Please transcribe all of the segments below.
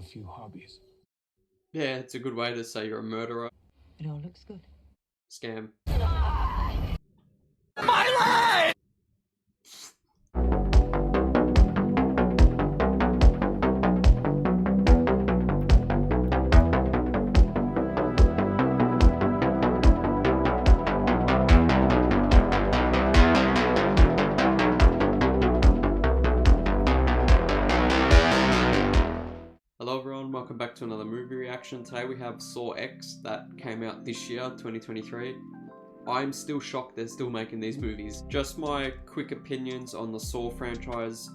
few hobbies. Yeah, it's a good way to say you're a murderer. It all looks good. Scam. Hello everyone, welcome back to another movie reaction. Today we have Saw X that came out this year, 2023. I'm still shocked they're still making these movies. Just my quick opinions on the Saw franchise.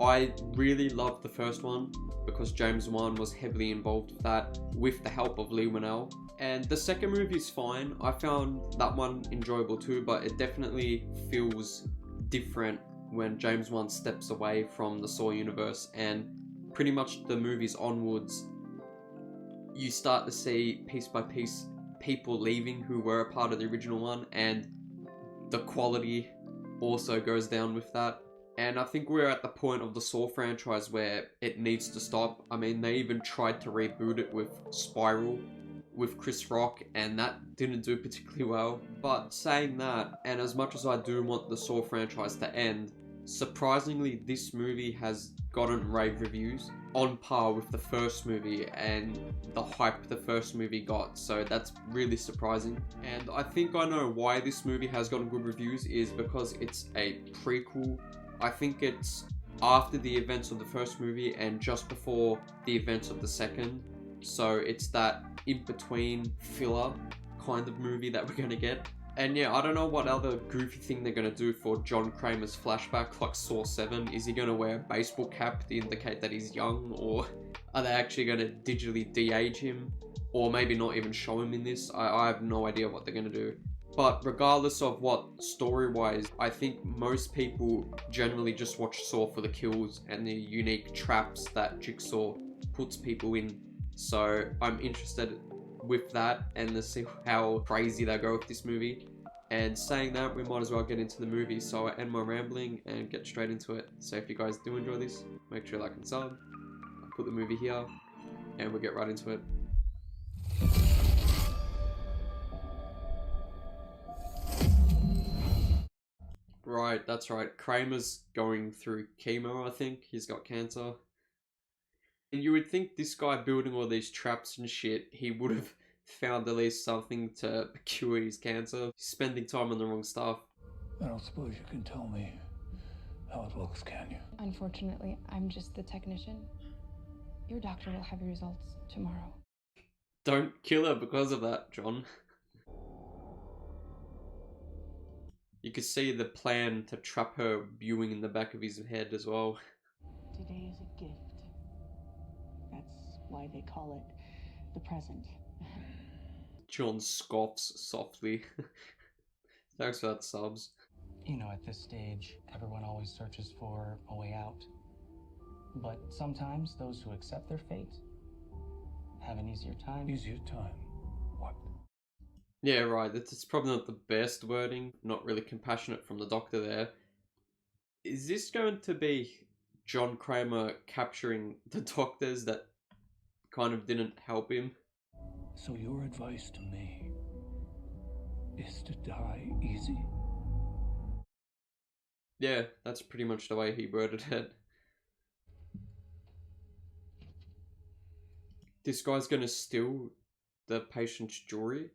I really loved the first one because James Wan was heavily involved with that with the help of Lee Winnell. And the second movie is fine. I found that one enjoyable too, but it definitely feels different when James Wan steps away from the Saw universe, and pretty much the movies onwards, you start to see piece by piece people leaving who were a part of the original one, and the quality also goes down with that. And I think we're at the point of the Saw franchise where it needs to stop. I mean, they even tried to reboot it with Spiral with Chris Rock, and that didn't do particularly well. But saying that, and as much as I do want the Saw franchise to end, surprisingly this movie has gotten rave reviews on par with the first movie and the hype the first movie got, so that's really surprising. And I think I know why this movie has gotten good reviews is because it's a prequel. I think it's after the events of the first movie and just before the events of the second, so it's that in-between filler kind of movie that we're gonna get. And yeah, I don't know what other goofy thing they're gonna do for John Kramer's flashback, like Saw 7. Is he gonna wear a baseball cap to indicate that he's young, or are they actually gonna digitally de-age him? Or maybe not even show him in this? I have no idea what they're gonna do. But regardless of what story-wise, I think most people generally just watch Saw for the kills and the unique traps that Jigsaw puts people in. So I'm interested with that and to see how crazy they go with this movie. And saying that, we might as well get into the movie, so I end my rambling and get straight into it. So if you guys do enjoy this, make sure you like and sub. I'll put the movie here and we'll get right into it. Right, that's right, Kramer's going through chemo, I think. He's got cancer. And you would think this guy building all these traps and shit, he would have found at least something to cure his cancer. He's spending time on the wrong stuff. I don't suppose you can tell me how it looks, can you? Unfortunately, I'm just the technician. Your doctor will have your results tomorrow. Don't kill her because of that, John. You could see the plan to trap her viewing in the back of his head as well. Today is a gift. That's why they call it the present. John scoffs softly. Thanks for that, subs. You know, at this stage, everyone always searches for a way out. But sometimes those who accept their fate have an easier time. Easier time? What? Yeah, right. It's probably not the best wording. Not really compassionate from the doctor there. Is this going to be John Kramer capturing the doctors that kind of didn't help him? So your advice to me is to die easy? Yeah, that's pretty much the way he worded it. This guy's gonna steal the patient's jewelry?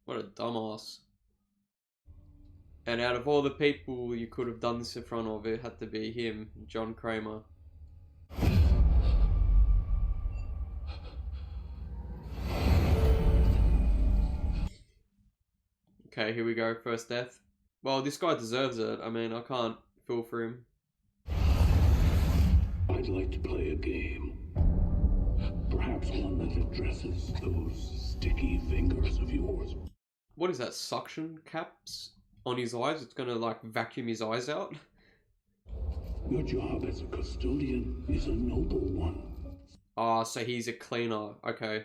What a dumbass. And out of all the people you could have done this in front of, it had to be him, John Kramer. Okay, here we go, first death. Well, this guy deserves it. I mean, I can't feel for him. I'd like to play a game. Perhaps one that addresses those sticky fingers of yours. What is that, suction caps on his eyes? It's gonna like vacuum his eyes out? Your job as a custodian is a noble one. Ah, so he's a cleaner. Okay.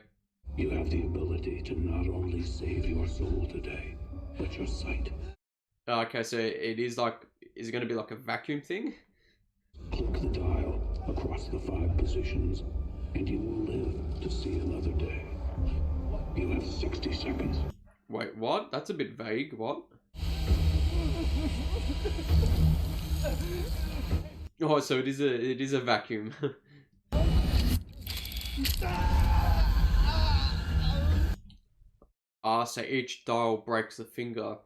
You have the ability to not only save your soul today, but your sight. Okay, so it is like, is it going to be like a vacuum thing? Click the die across the 5 positions, and you will live to see another day. You have 60 seconds. Wait, what? That's a bit vague. What? Oh, so it is a vacuum. So each dial breaks a finger.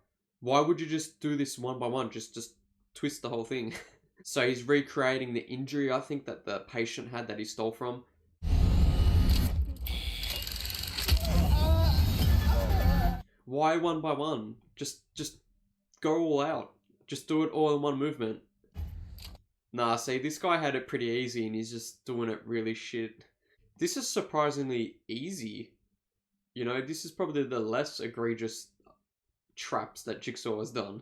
Why would you just do this one by one? Just twist the whole thing. So he's recreating the injury, I think, that the patient had that he stole from. Why one by one? Just go all out. Just do it all in one movement. Nah, see, this guy had it pretty easy and he's just doing it really shit. This is surprisingly easy. You know, this is probably the less egregious traps that Jigsaw has done.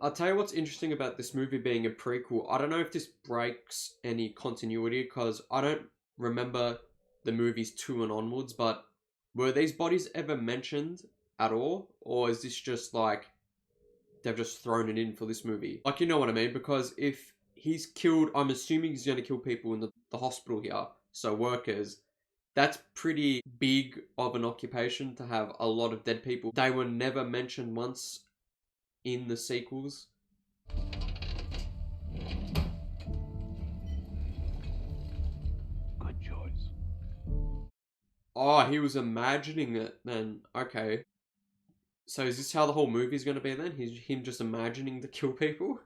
I'll tell you what's interesting about this movie being a prequel. I don't know if this breaks any continuity because I don't remember the movies 2 and onwards, but were these bodies ever mentioned at all? Or is this just like they've just thrown it in for this movie? Like, you know what I mean? Because if he's killed, I'm assuming he's going to kill people in the hospital here, so workers. That's pretty big of an occupation to have a lot of dead people. They were never mentioned once in the sequels. Good choice. Oh, he was imagining it then. Okay. So is this how the whole movie's going to be then? Him just imagining to kill people?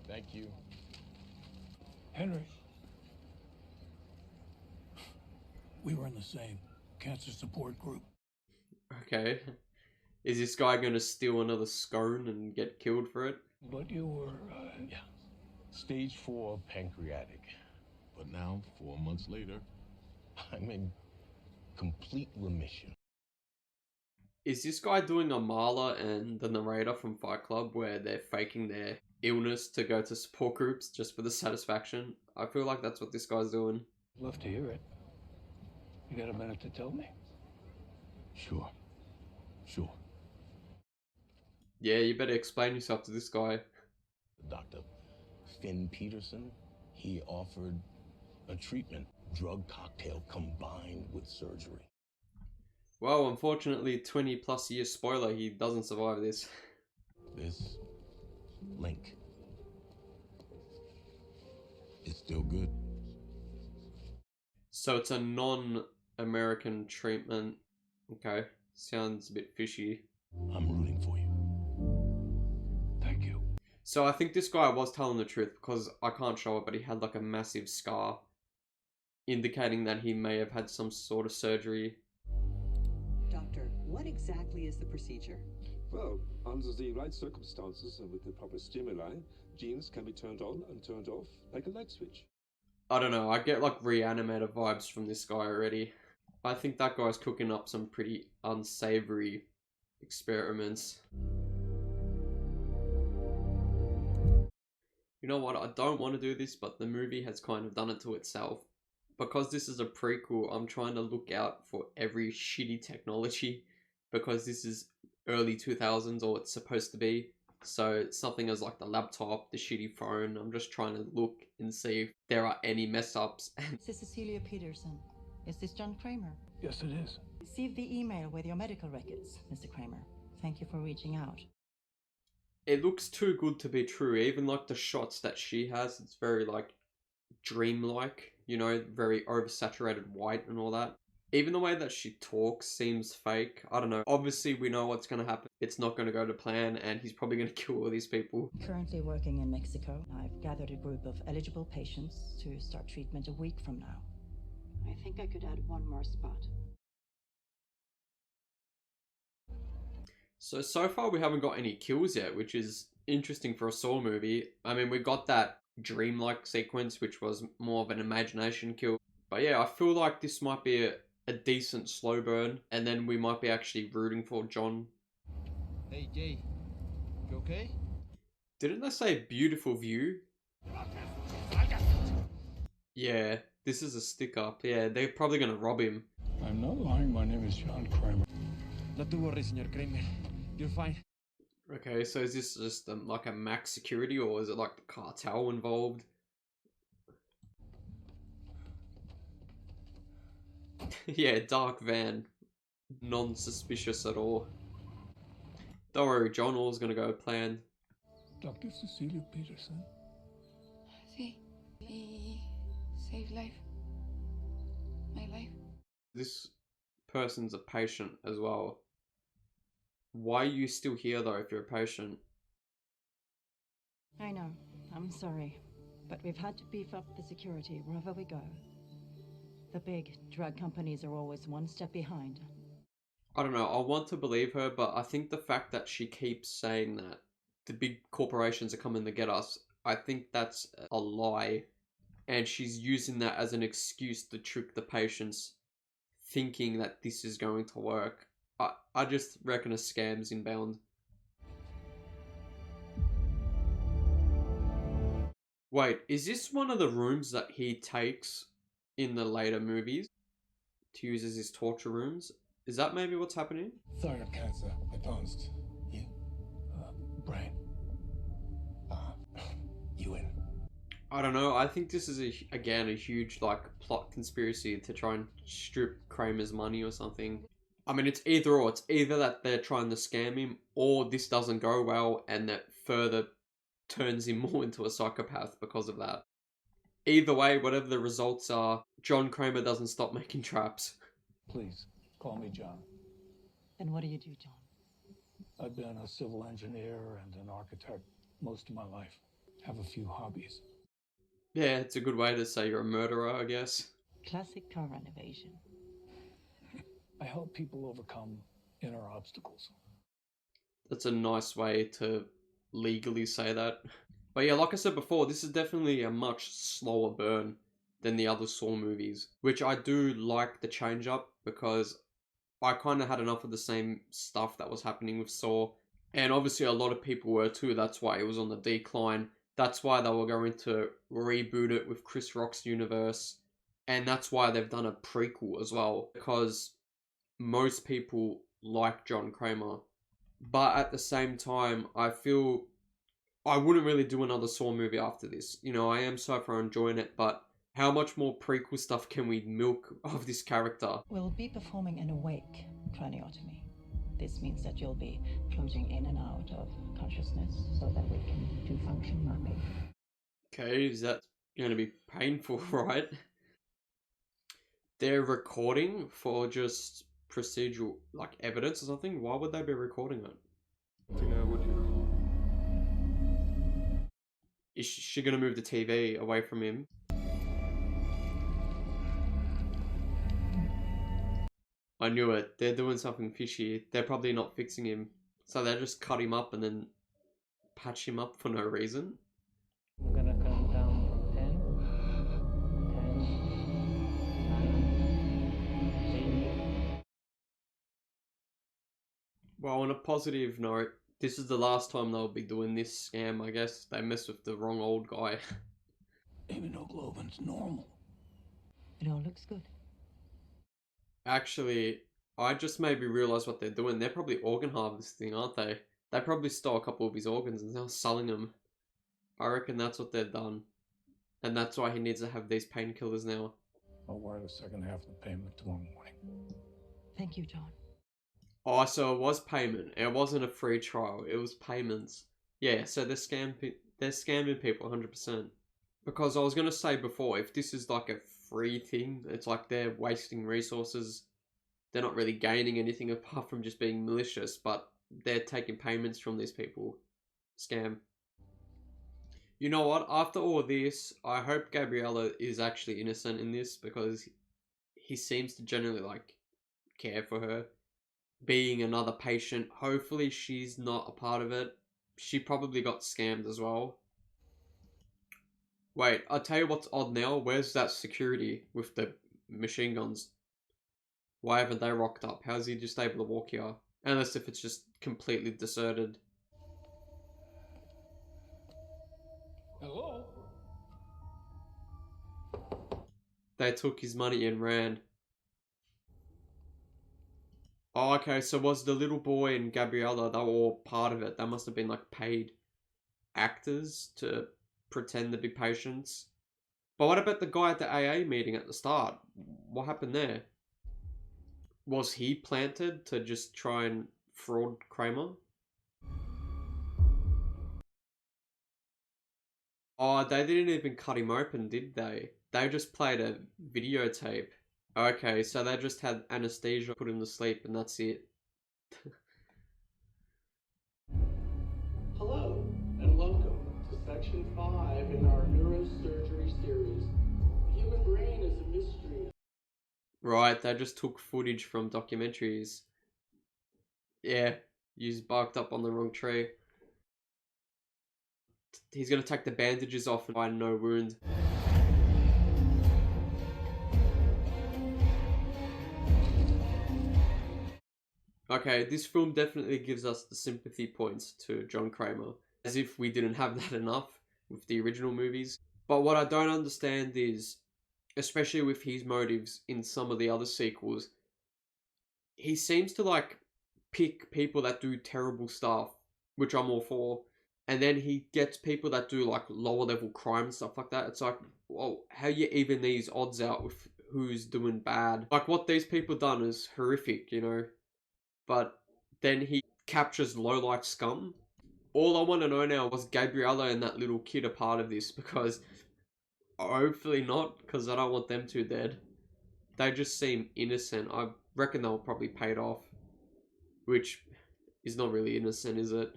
Thank you. Henry. We were in the same cancer support group. Okay. Is this guy going to steal another scone and get killed for it? But you were, Yeah. Stage 4 pancreatic. But now, 4 months later, I'm in complete remission. Is this guy doing a Marla and the narrator from Fight Club where they're faking their illness to go to support groups just for the satisfaction? I feel like that's what this guy's doing. Love to hear it. You got a minute to tell me? Sure. Yeah, you better explain yourself to this guy. Dr. Finn Peterson, he offered a treatment, drug cocktail combined with surgery. Well, unfortunately, 20 plus years spoiler, he doesn't survive this. This link is still good. So it's a non-American treatment. Okay, sounds a bit fishy. I'm rooting for you. Thank you. So I think this guy was telling the truth because I can't show it, but he had like a massive scar indicating that he may have had some sort of surgery. Doctor, what exactly is the procedure? Well, under the right circumstances and with the proper stimuli, genes can be turned on and turned off like a light switch. I don't know, I get like Reanimator vibes from this guy already. I think that guy's cooking up some pretty unsavory experiments. You know what, I don't want to do this, but the movie has kind of done it to itself. Because this is a prequel, I'm trying to look out for every shitty technology, because this is early 2000s, or it's supposed to be. So something as like the laptop, the shitty phone, I'm just trying to look and see if there are any mess ups. This is Cecilia Peterson. Is this John Kramer? Yes, it is. Received the email with your medical records, Mr. Kramer. Thank you for reaching out. It looks too good to be true. Even like the shots that she has, it's very like dreamlike, you know, very oversaturated white and all that. Even the way that she talks seems fake. I don't know. Obviously, we know what's going to happen. It's not going to go to plan, and he's probably going to kill all these people. Currently working in Mexico. I've gathered a group of eligible patients to start treatment a week from now. I think I could add one more spot. So far we haven't got any kills yet, which is interesting for a Saw movie. I mean, we got that dreamlike sequence, which was more of an imagination kill. But yeah, I feel like this might be a decent slow burn, and then we might be actually rooting for John. Hey Jay, you okay? Didn't they say beautiful view? Yeah, this is a stick up. Yeah, they're probably gonna rob him. I I'm not lying. My name is John Kramer. Not to worry, Senor Kramer. You're fine. Okay, so is this just like a max security, or is it like the cartel involved? Yeah, dark van. Non-suspicious at all. Don't worry, John All's gonna go plan. Dr. Cecilia Peterson. See, he saved life. My life. This person's a patient as well. Why are you still here though if you're a patient? I know. I'm sorry. But we've had to beef up the security wherever we go. The big drug companies are always one step behind. I don't know, I want to believe her, but I think the fact that she keeps saying that the big corporations are coming to get us, I think that's a lie. And she's using that as an excuse to trick the patients, thinking that this is going to work. I just reckon a scam's inbound. Wait, is this one of the rooms that he takes in the later movies to use as his torture rooms? Is that maybe what's happening? Thyroid cancer, advanced. You? Brain. You in? I don't know. I think this is again a huge like plot conspiracy to try and strip Kramer's money or something. I mean, it's either or. It's either that they're trying to scam him, or this doesn't go well and that further turns him more into a psychopath because of that. Either way, whatever the results are, John Kramer doesn't stop making traps. Please, call me John. And what do you do, John? I've been a civil engineer and an architect most of my life. Have a few hobbies. Yeah, it's a good way to say you're a murderer, I guess. Classic car renovation. I help people overcome inner obstacles. That's a nice way to legally say that. But yeah, like I said before, this is definitely a much slower burn than the other Saw movies, which I do like the change up because I kind of had enough of the same stuff that was happening with Saw. And obviously a lot of people were too, that's why it was on the decline. That's why they were going to reboot it with Chris Rock's universe. And that's why they've done a prequel as well, because most people like John Kramer. But at the same time, I feel I wouldn't really do another Saw movie after this. You know, I am so far enjoying it, but how much more prequel stuff can we milk of this character? We'll be performing an awake craniotomy. This means that you'll be floating in and out of consciousness so that we can do function mapping. Okay, is that going to be painful, right? They're recording for just procedural, like, evidence or something? Why would they be recording it? Is she going to move the TV away from him? I knew it. They're doing something fishy. They're probably not fixing him. So they just cut him up and then patch him up for no reason. I'm gonna count down from 10, 10, 9, 8. Well, on a positive note, this is the last time they'll be doing this scam, I guess. They messed with the wrong old guy. Immunoglobin's normal. It all looks good. Actually, I just made me realise what they're doing. They're probably organ harvesting, aren't they? They probably stole a couple of his organs and they're selling them. I reckon that's what they've done. And that's why he needs to have these painkillers now. I'll wire the second half of the payment tomorrow morning. Thank you, John. Oh, so it was payment. It wasn't a free trial. It was payments. Yeah, so they're scamming people 100%. Because I was going to say before, if this is like a free thing, it's like they're wasting resources. They're not really gaining anything apart from just being malicious, but they're taking payments from these people. Scam. You know what? After all this, I hope Gabriella is actually innocent in this because he seems to generally like care for her. Being another patient, hopefully she's not a part of it. She probably got scammed as well. Wait, I'll tell you what's odd now. Where's that security with the machine guns? Why haven't they rocked up? How's he just able to walk here? Unless if it's just completely deserted. Hello? They took his money and ran. Oh, okay, so was the little boy and Gabriella, they were all part of it? They must have been like paid actors to pretend to be patients. But what about the guy at the AA meeting at the start? What happened there? Was he planted to just try and fraud Kramer? Oh, they didn't even cut him open, did they? They just played a videotape. Okay, so they just had anesthesia, put him to sleep, and that's it. Hello, and welcome to Section 5 in our neurosurgery series. The human brain is a mystery. Right, they just took footage from documentaries. Yeah, you barked up on the wrong tree. He's gonna take the bandages off and find no wound. Okay, this film definitely gives us the sympathy points to John Kramer, as if we didn't have that enough with the original movies. But what I don't understand is, especially with his motives in some of the other sequels, he seems to like pick people that do terrible stuff, which I'm all for, and then he gets people that do like lower level crime and stuff like that. It's like, well, how you even these odds out with who's doing bad? Like what these people done is horrific, you know. But then he captures low-life scum. All I want to know now, was Gabriella and that little kid a part of this? Because hopefully not, because I don't want them two dead. They just seem innocent. I reckon they were probably paid off, which is not really innocent, is it?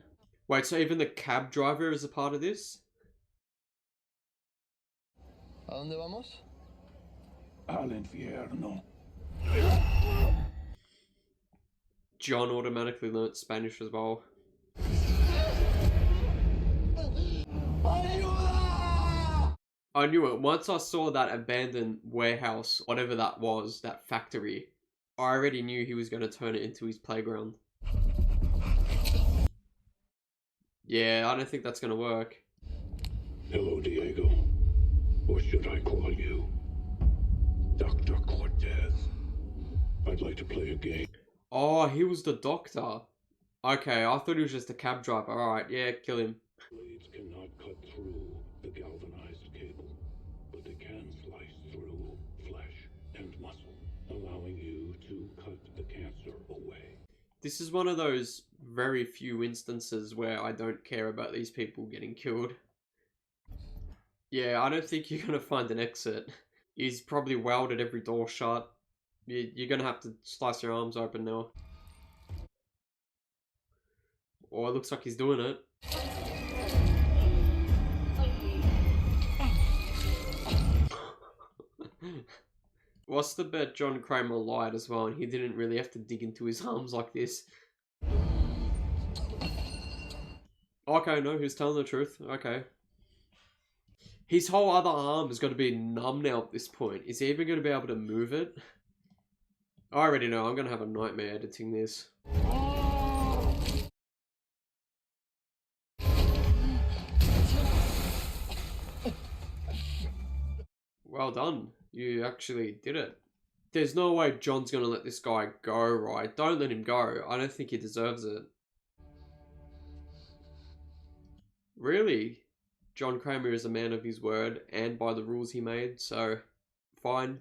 Wait, so even the cab driver is a part of this? ¿A dónde vamos? Al infierno. John automatically learnt Spanish as well. I knew it. Once I saw that abandoned warehouse, whatever that was, that factory, I already knew he was going to turn it into his playground. Yeah, I don't think that's going to work. Hello, Diego. Or should I call you Dr. Cortez? I'd like to play a game. Oh, he was the doctor. Okay, I thought he was just a cab driver. Alright, yeah, kill him. Blades cannot cut through the galvanized cable, but they can slice through flesh and muscle, allowing you to cut the cancer away. This is one of those very few instances where I don't care about these people getting killed. Yeah, I don't think you're gonna find an exit. He's probably welded every door shut. You're gonna have to slice your arms open now. Oh, it looks like he's doing it. What's the bet John Kramer lied as well and he didn't really have to dig into his arms like this? Okay, no, he's telling the truth. Okay. His whole other arm is going to be numb now at this point. Is he even going to be able to move it? I already know, I'm going to have a nightmare editing this. Well done. You actually did it. There's no way John's going to let this guy go, right? Don't let him go. I don't think he deserves it. Really? John Kramer is a man of his word and by the rules he made, so fine.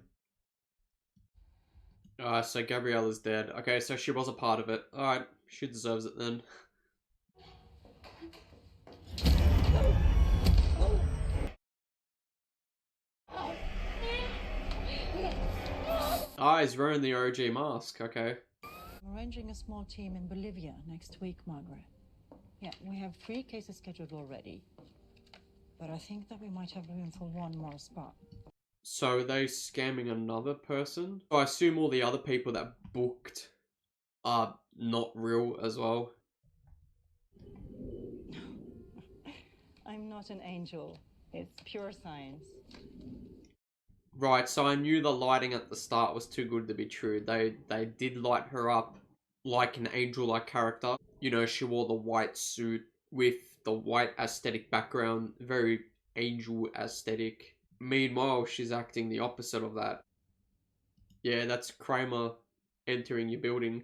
So Gabriella's dead. Okay, so she was a part of it. Alright, she deserves it then. Ah, he's wearing the OG mask, okay. I'm arranging a small team in Bolivia next week, Margaret. Yeah, we have 3 cases scheduled already. But I think that we might have room for one more spot. So are they scamming another person? I assume all the other people that booked are not real as well. I'm not an angel. It's pure science. Right, so I knew the lighting at the start was too good to be true. They did light her up like an angel-like character. You know, she wore the white suit with the white aesthetic background, very angel aesthetic. Meanwhile, she's acting the opposite of that. Yeah, that's Kramer entering your building.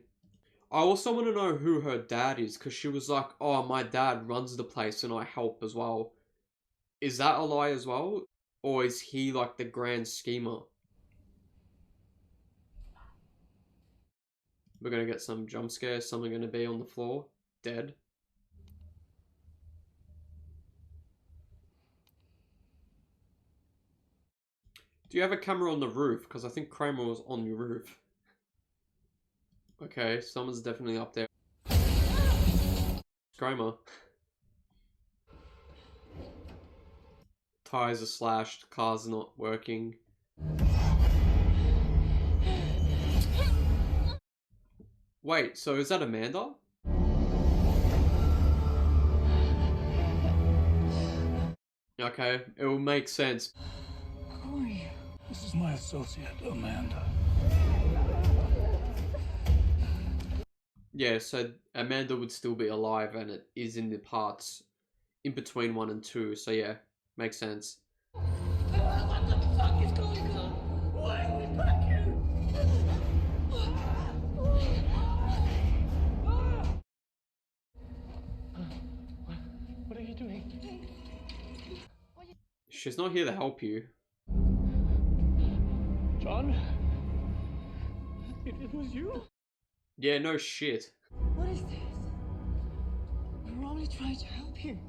I also want to know who her dad is, because she was like, oh, my dad runs the place and I help as well. Is that a lie as well? Or is he like the grand schemer? We're going to get some jump scares. Someone going to be on the floor, dead. Do you have a camera on the roof? Because I think Kramer was on the roof. Okay, someone's definitely up there. Kramer. Tires are slashed, car's not working. Wait, so is that Amanda? Okay, it will make sense. Who are you? This is my associate, Amanda. Yeah, so Amanda would still be alive and it is in the parts in between 1 and 2, so yeah, makes sense. What the fuck is going on? Why are we back here? What are you doing? She's not here to help you. John? It was you? Yeah, no shit. What is this? We're only trying to help you.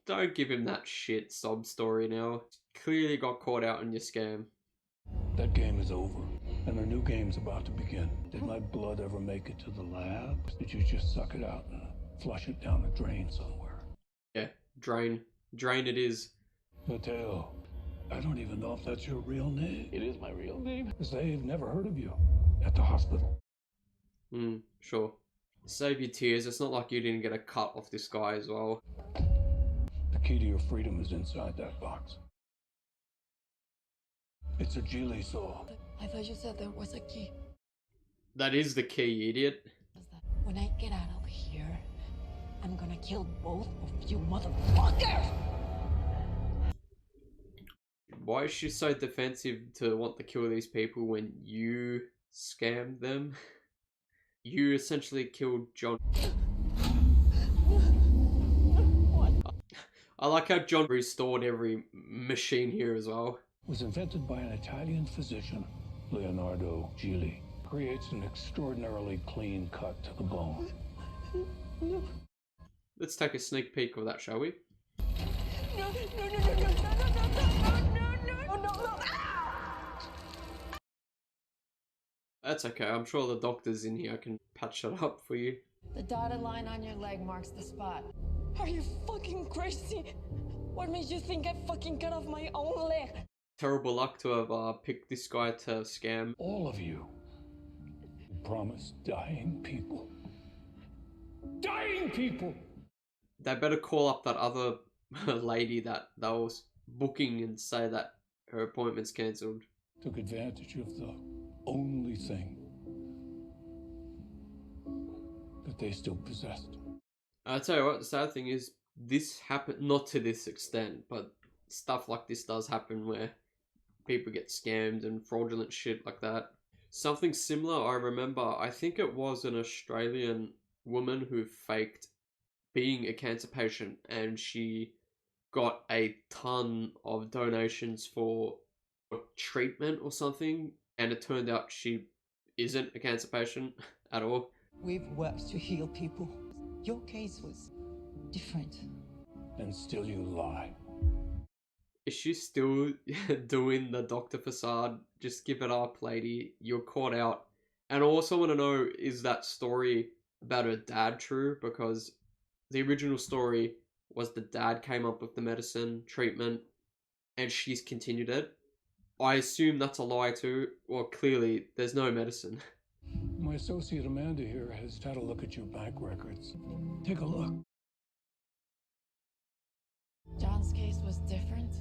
Don't give him that shit sob story now. Clearly got caught out in your scam. That game is over, and a new game's about to begin. Did my blood ever make it to the lab? Did you just suck it out and flush it down the drain somewhere? Yeah, drain. Drain it is. Mateo, I don't even know if that's your real name. It is my real name. Because they've never heard of you at the hospital. Sure. Save your tears. It's not like you didn't get a cut off this guy as well. The key to your freedom is inside that box. It's a Geely saw. I thought you said there was a key. That is the key, idiot. When I get out of here, I'm gonna kill both of you motherfuckers! Why is she so defensive to want to kill these people when you scammed them? You essentially killed John. I like how John restored every machine here as well. Was invented by an Italian physician, Leonardo Geely. Creates an extraordinarily clean cut to the bone. Let's take a sneak peek of that, shall we? That's okay, I'm sure the doctors in here can patch that up for you. The dotted line on your leg marks the spot. Are you fucking crazy? What made you think I fucking cut off my own leg? Terrible luck to have picked this guy to scam. All of you promised dying people. Dying people! They better call up that other lady that was booking and say that her appointment's cancelled. Took advantage of the only thing that they still possessed. I'll tell you what, the sad thing is, this happened, not to this extent, but stuff like this does happen where people get scammed and fraudulent shit like that. Something similar, I remember, I think it was an Australian woman who faked being a cancer patient and she got a ton of donations for treatment or something, and it turned out she isn't a cancer patient at all. We've worked to heal people. Your case was different. And still you lie. Is she still doing the doctor facade? Just give it up, lady. You're caught out. And I also want to know, is that story about her dad true? Because the original story was the dad came up with the medicine, treatment, and she's continued it. I assume that's a lie too. Well, clearly, there's no medicine. My associate Amanda here has had a look at your bank records. Take a look. John's case was different.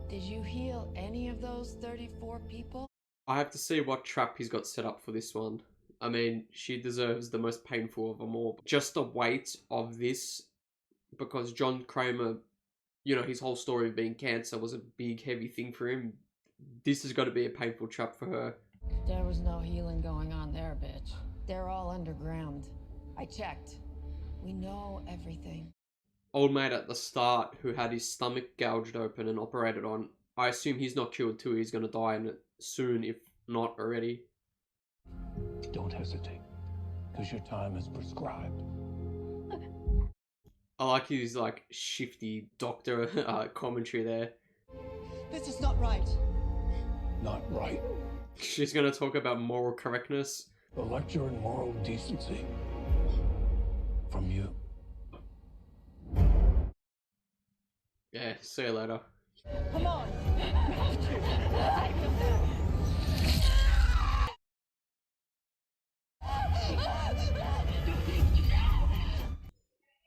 Did you heal any of those 34 people? I have to see what trap he's got set up for this one. I mean, she deserves the most painful of them all. Just the weight of this, because John Kramer, you know, his whole story of being cancer was a big, heavy thing for him. This has got to be a painful trap for her. There was no healing going on there, bitch. They're all underground. I checked. We know everything. Old mate at the start who had his stomach gouged open and operated on, I assume he's not cured too. He's going to die in it soon, if not already. Don't hesitate, because your time is prescribed. I like his like shifty doctor commentary there. This is not right. Not right. She's going to talk about moral correctness. A lecture in moral decency. From you. Yeah, see you later. Come on.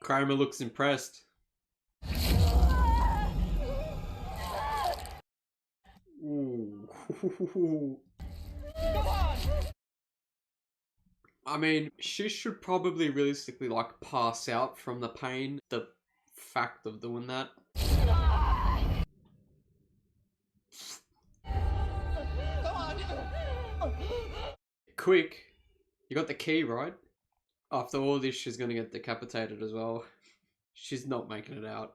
Kramer looks impressed. Ooh. Come on. I mean, she should probably realistically like pass out from the pain, the fact of doing that. Come on. Quick, you got the key, right? After all this, she's gonna get decapitated as well. She's not making it out.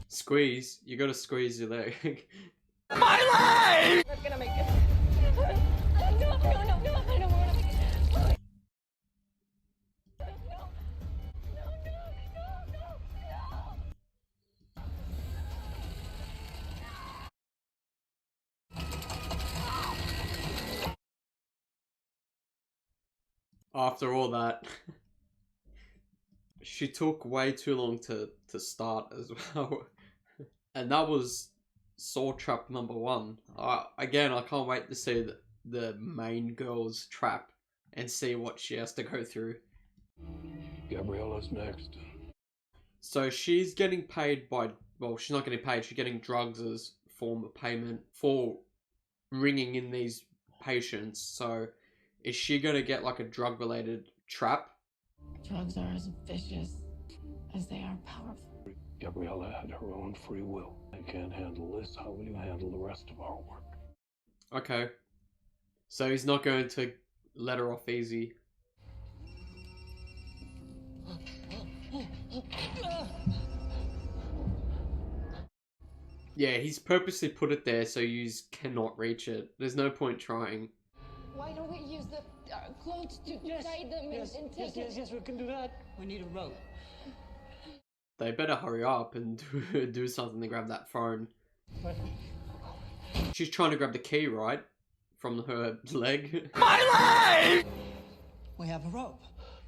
Squeeze, you gotta squeeze your leg. My leg! That's gonna make it. No, I don't wanna make it. After all that, she took way too long to start as well. And that was Saw Trap number 1. Again, I can't wait to see the main girl's trap and see what she has to go through. Gabriella's next. So she's getting paid by, well, she's not getting paid, she's getting drugs as form of payment for ringing in these patients. So is she going to get like a drug related trap? Drugs are as vicious as they are powerful. Gabriella had her own free will. I can't handle this. How will you handle the rest of our work? Okay. So he's not going to let her off easy. Yeah, he's purposely put it there so you cannot reach it. There's no point trying. Why don't we use the clothes to tie them and take it? Yes, we can do that. We need a rope. They better hurry up and do something to grab that phone. She's trying to grab the key, right? From her leg. My leg! We have a rope.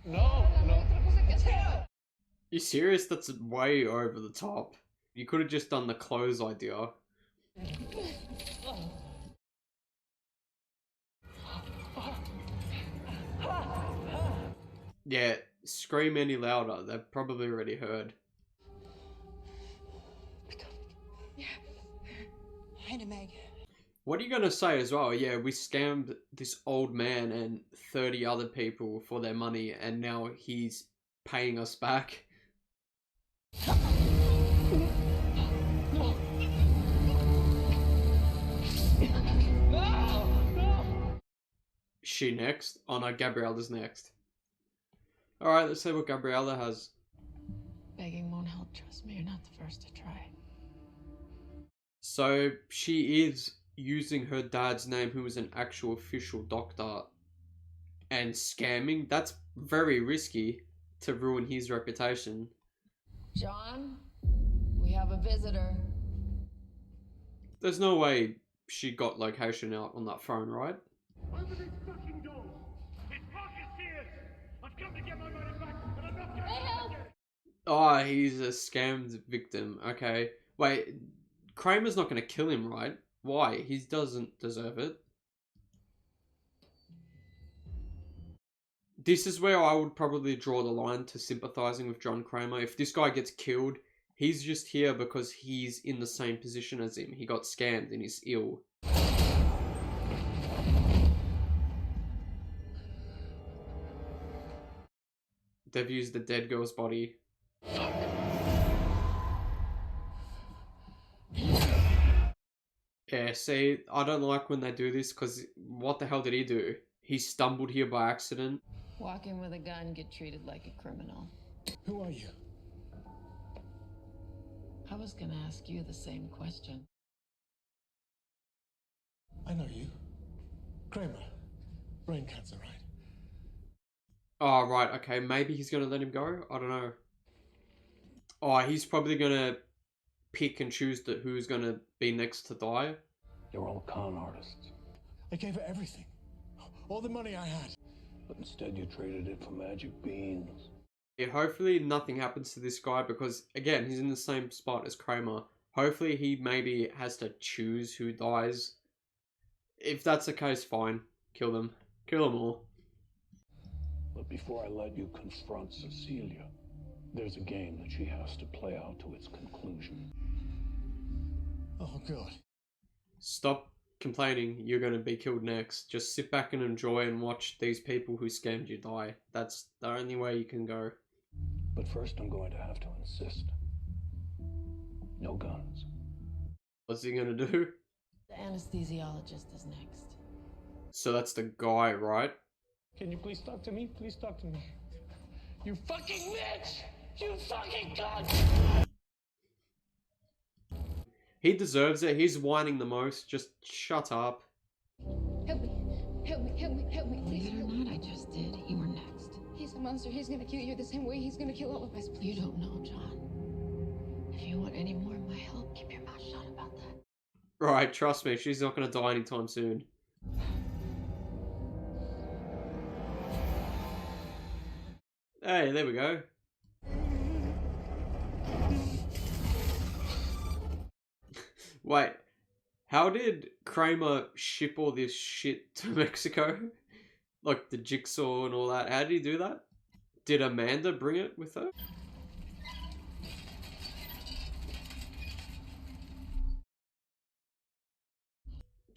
No. You serious? That's way over the top. You could have just done the clothes idea. Yeah, scream any louder. They've probably already heard. Hey, Meg. What are you gonna say as well? Yeah, we scammed this old man and 30 other people for their money, and now he's paying us back. She next? Oh no, Gabriella's next. Alright, let's see what Gabriella has. Begging won't help, trust me. You're not the first to try. So she is using her dad's name, who is an actual official doctor, and scamming. That's very risky to ruin his reputation. John, we have a visitor. There's no way she got location out on that phone, right? Open these fucking doors! It's Marcus here! I've come to get my money back, and I'm not gonna Help! Oh, he's a scammed victim. Okay. Wait, Kramer's not going to kill him, right? Why? He doesn't deserve it. This is where I would probably draw the line to sympathizing with John Kramer. If this guy gets killed, he's just here because he's in the same position as him. He got scammed and he's ill. They've used the dead girl's body. Yeah, see, I don't like when they do this, because what the hell did he do? He stumbled here by accident. Walk in with a gun, get treated like a criminal. Who are you? I was gonna ask you the same question. I know you. Kramer. Brain cancer, right? Oh, right, okay, maybe he's gonna let him go? I don't know. Oh, he's probably gonna pick and choose who's gonna be next to die. You're all con artists. I gave her everything. All the money I had. But instead you traded it for magic beans. Yeah, hopefully nothing happens to this guy, because, again, he's in the same spot as Kramer. Hopefully he maybe has to choose who dies. If that's the case, fine. Kill them. Kill them all. But before I let you confront Cecilia, there's a game that she has to play out to its conclusion. Oh, God. Stop complaining, you're going to be killed next. Just sit back and enjoy and watch these people who scammed you die. That's the only way you can go. But first I'm going to have to insist. No guns. What's he going to do? The anesthesiologist is next. So that's the guy, right? Can you please talk to me? Please talk to me. You fucking bitch! You fucking cunt! He deserves it. He's whining the most. Just shut up. Help me. Help me. Help me. Help me. Believe it or not, I just did. You were next. He's a monster. He's gonna kill you the same way he's gonna kill all of us. You don't know, John. If you want any more of my help, keep your mouth shut about that. Right, trust me, she's not going to die anytime soon. Hey, there we go. Wait, how did Kramer ship all this shit to Mexico? Like the jigsaw and all that. How did he do that? Did Amanda bring it with her?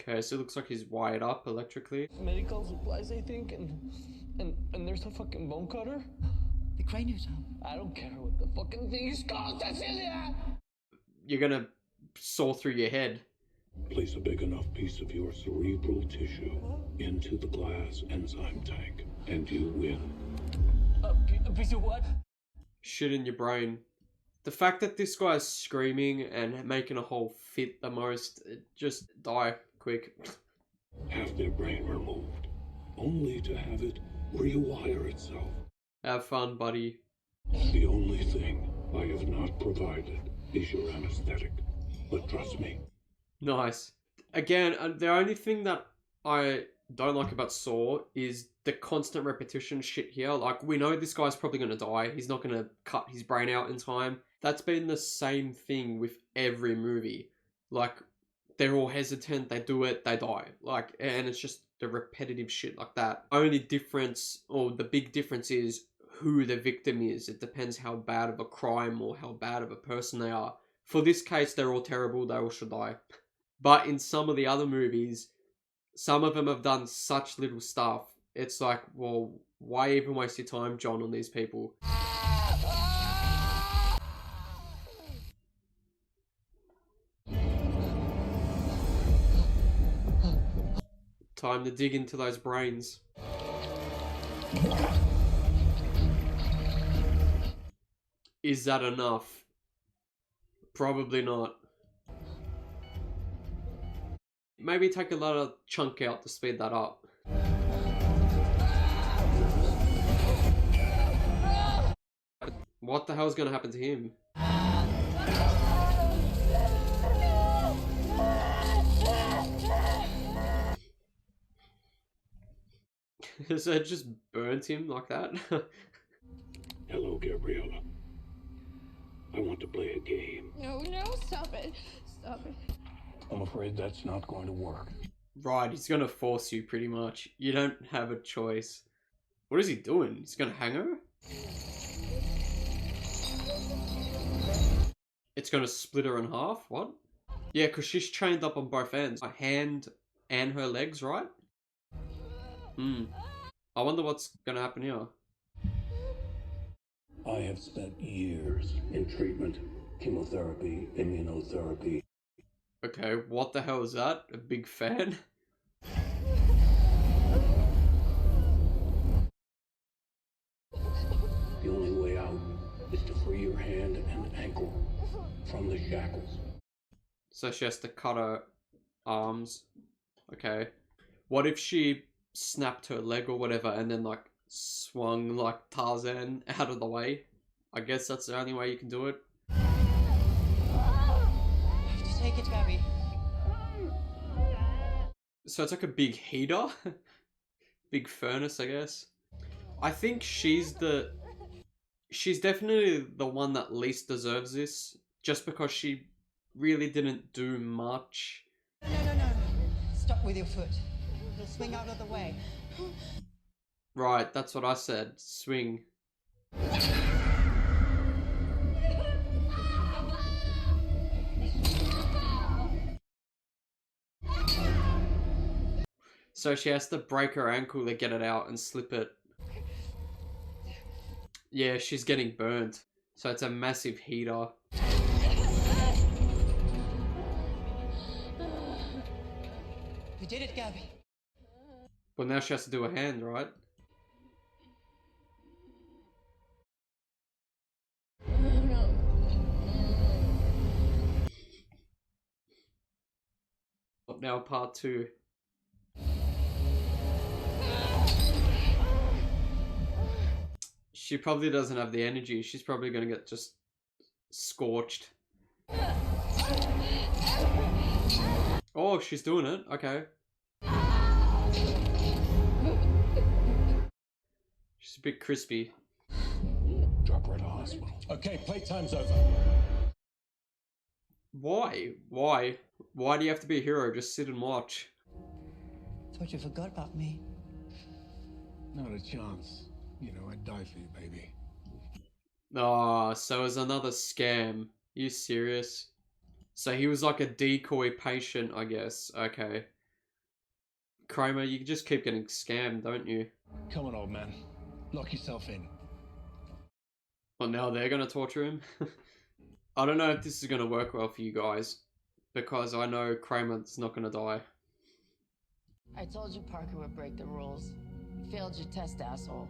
Okay, so it looks like he's wired up electrically. Medical supplies, I think, and there's a fucking bone cutter. The craniosome. I don't care what the fucking thing is called, Cecilia! You're gonna saw through your head. Place a big enough piece of your cerebral tissue into the glass enzyme tank, and you win. A piece of what? Shit in your brain. The fact that this guy's screaming and making a whole fit the most, just die quick. Have their brain removed, only to have it rewire itself. Have fun, buddy. The only thing I have not provided is your anesthetic, but trust me. Nice. Again, the only thing that I don't like about Saw is the constant repetition shit here. Like, we know this guy's probably going to die. He's not going to cut his brain out in time. That's been the same thing with every movie. Like, they're all hesitant, they do it, they die. Like, and it's just the repetitive shit like that. Only difference, or the big difference, is who the victim is. It depends how bad of a crime or how bad of a person they are. For this case, they're all terrible, they all should die. But in some of the other movies, some of them have done such little stuff. It's like, well, why even waste your time, John, on these people? Time to dig into those brains. Is that enough? Probably not. Maybe take a lot of chunk out to speed that up. What the hell is going to happen to him? So it just burnt him like that? Hello, Gabriella. I want to play a game. No, stop it. Stop it. I'm afraid that's not going to work. Right, he's going to force you pretty much. You don't have a choice. What is he doing? He's going to hang her? It's going to split her in half? What? Yeah, because she's chained up on both ends. A hand and her legs, right? I wonder what's going to happen here. I have spent years in treatment, chemotherapy, immunotherapy. Okay, what the hell is that? A big fan? The only way out is to free your hand and ankle from the shackles. So she has to cut her arms. Okay. What if she snapped her leg or whatever and then like swung like Tarzan out of the way? I guess that's the only way you can do it. Take it, Gabby. So it's like a big heater? Big furnace, I guess. I think she's definitely the one that least deserves this, just because she really didn't do much. No. Stop with your foot. You'll swing out of the way. Right, that's what I said. Swing. So she has to break her ankle to get it out and slip it. Yeah, she's getting burnt. So it's a massive heater. You did it, Gabby. Well, now she has to do a hand, right? But now part 2. She probably doesn't have the energy. She's probably gonna get just scorched. Oh, she's doing it. Okay. She's a bit crispy. Drop her at the hospital. Okay, playtime's over. Why? Why? Why do you have to be a hero? Just sit and watch. Thought you forgot about me. Not a chance. You know, I'd die for you, baby. Oh, so it's another scam. You serious? So he was like a decoy patient, I guess. Okay. Kramer, you just keep getting scammed, don't you? Come on, old man. Lock yourself in. Well, now they're gonna torture him? I don't know if this is gonna work well for you guys, because I know Kramer's not gonna die. I told you Parker would break the rules. You failed your test, asshole.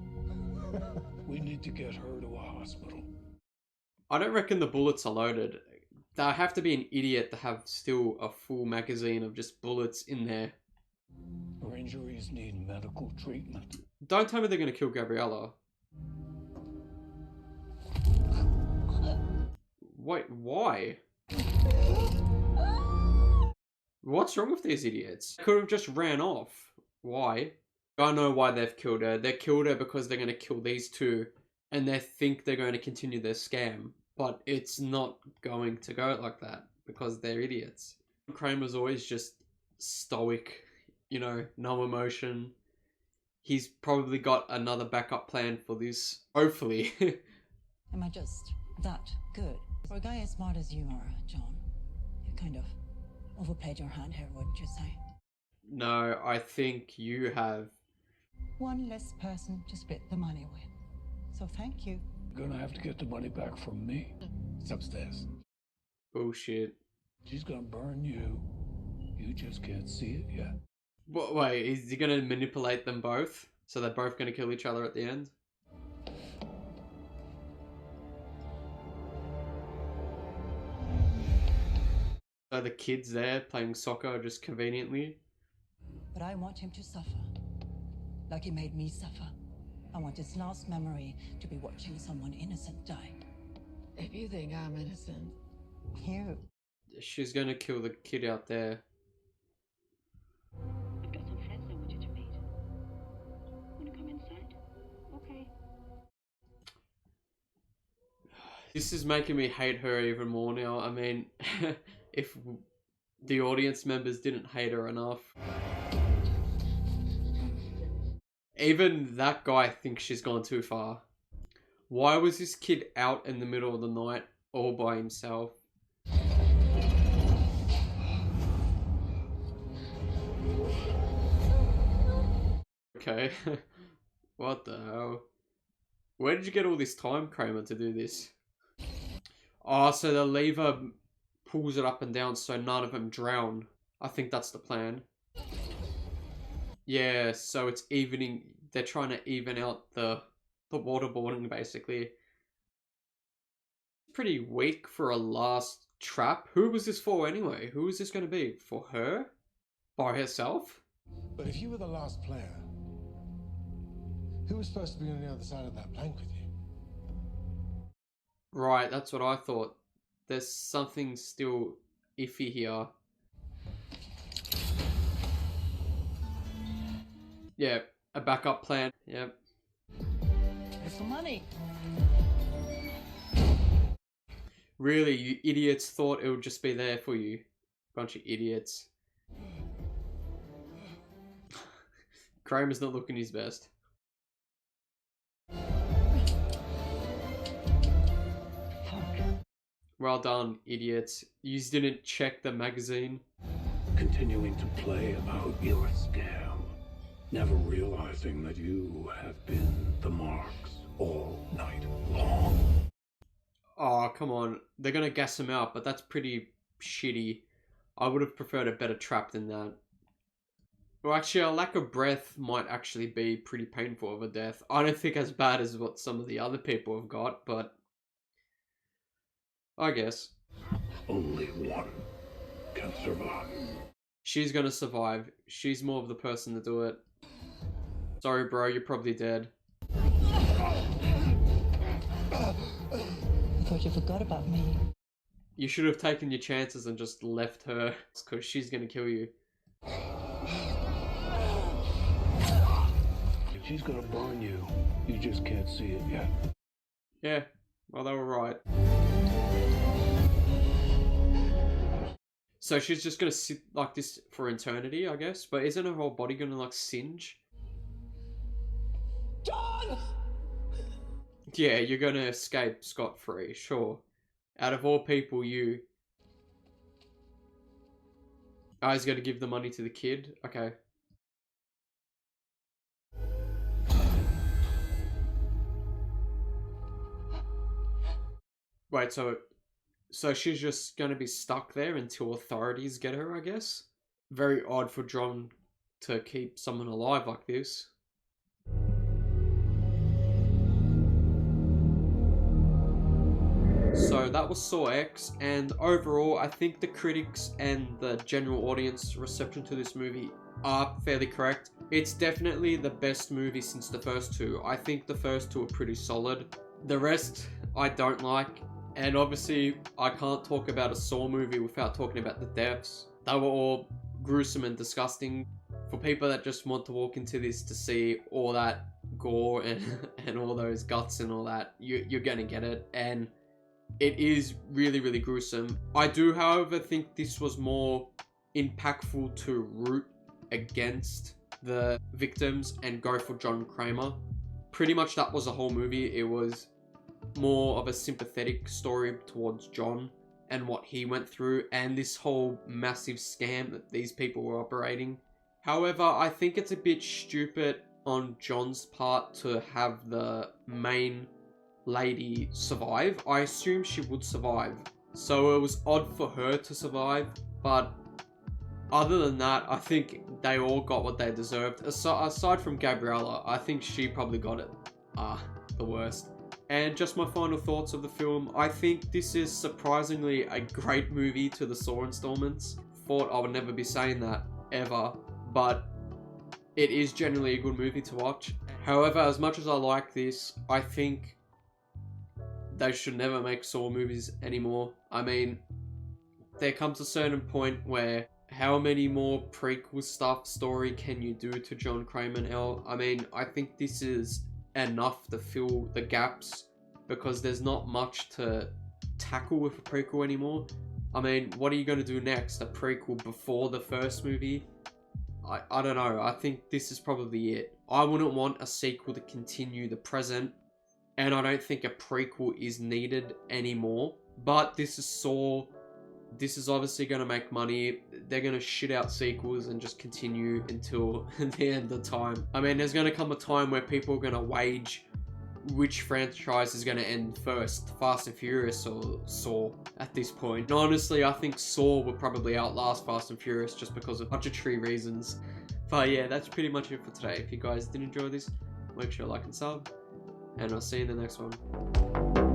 We need to get her to a hospital. I don't reckon the bullets are loaded. They have to be an idiot to have still a full magazine of just bullets in there. Her injuries need medical treatment. Don't tell me they're gonna kill Gabriella. Wait, why? What's wrong with these idiots? They could have just ran off. Why? I know why they've killed her. They killed her because they're going to kill these two. And they think they're going to continue their scam. But it's not going to go like that. Because they're idiots. Kramer's always just stoic. You know, no emotion. He's probably got another backup plan for this. Hopefully. Am I just that good? For a guy as smart as you are, John, you kind of overplayed your hand here, wouldn't you say? No, I think you have. One less person to split the money with. So thank you. You're gonna have to get the money back from me. It's upstairs. Bullshit. She's gonna burn you. You just can't see it yet. What, wait, is he going to manipulate them both? So they're both going to kill each other at the end? So the kid's there playing soccer just conveniently? But I want him to suffer. Like he made me suffer. I want his last memory to be watching someone innocent die. If you think I'm innocent. You. She's going to kill the kid out there. I've got some friends I want you to meet. Wanna come inside? Okay. This is making me hate her even more now. I mean, if the audience members didn't hate her enough. Even that guy thinks she's gone too far. Why was this kid out in the middle of the night all by himself? Okay. What the hell? Where did you get all this time, Kramer, to do this? Oh, so the lever pulls it up and down so none of them drown. I think that's the plan. Yeah, so it's evening. They're trying to even out the waterboarding, basically. Pretty weak for a last trap. Who was this for anyway? Who was this going to be? For her? By herself? But if you were the last player, who was supposed to be on the other side of that plank with you? Right, that's what I thought. There's something still iffy here. Yeah, a backup plan. Yep. It's the money. Really, you idiots thought it would just be there for you. Bunch of idiots. Kramer's not looking his best. Well done, idiots. You didn't check the magazine. Continuing to play about your scam, never realizing that you have been the marks all night long. Oh, come on. They're gonna gas him out, but that's pretty shitty. I would have preferred a better trap than that. Well, actually, a lack of breath might actually be pretty painful of a death. I don't think as bad as what some of the other people have got, but I guess. Only one can survive. She's gonna survive. She's more of the person to do it. Sorry, bro, you're probably dead. I thought you forgot about me. You should have taken your chances and just left her, because she's gonna kill you. She's gonna burn you. You just can't see it yet. Yeah, well, they were right. So she's just gonna sit like this for eternity, I guess? But isn't her whole body gonna, like, singe? John! Yeah, you're gonna escape scot-free, sure. Out of all people, you... Oh, he's gonna give the money to the kid? Okay. Wait, so she's just gonna be stuck there until authorities get her, I guess? Very odd for John to keep someone alive like this. So that was Saw X, and overall I think the critics and the general audience reception to this movie are fairly correct. It's definitely the best movie since the first two. I think the first two are pretty solid. The rest I don't like. And obviously, I can't talk about a Saw movie without talking about the deaths. They were all gruesome and disgusting. For people that just want to walk into this to see all that gore and all those guts and all that, you're gonna get it. And it is really, really gruesome. I do, however, think this was more impactful to root against the victims and go for John Kramer. Pretty much that was the whole movie. It was more of a sympathetic story towards John and what he went through and this whole massive scam that these people were operating. However, I think it's a bit stupid on John's part to have the main lady survive. I assume she would survive, so it was odd for her to survive, but other than that, I think they all got what they deserved. Aside from Gabriella, I think she probably got it the worst. And just my final thoughts of the film. I think this is surprisingly a great movie to the Saw installments. Thought I would never be saying that, ever. But it is generally a good movie to watch. However, as much as I like this, I think they should never make Saw movies anymore. I mean, there comes a certain point where how many more prequel story can you do to John Kramer now? I mean, I think this is enough to fill the gaps because there's not much to tackle with a prequel anymore. I mean, what are you going to do next? A prequel before the first movie? I don't know. I think this is probably it. I wouldn't want a sequel to continue the present, and I don't think a prequel is needed anymore. But this is Saw. This is obviously going to make money. They're going to shit out sequels and just continue until the end of time. I mean, there's going to come a time where people are going to which franchise is going to end first, Fast and Furious or Saw at this point. And honestly, I think Saw will probably outlast Fast and Furious just because of budgetary reasons. But yeah, that's pretty much it for today. If you guys did enjoy this, make sure to like and sub, and I'll see you in the next one.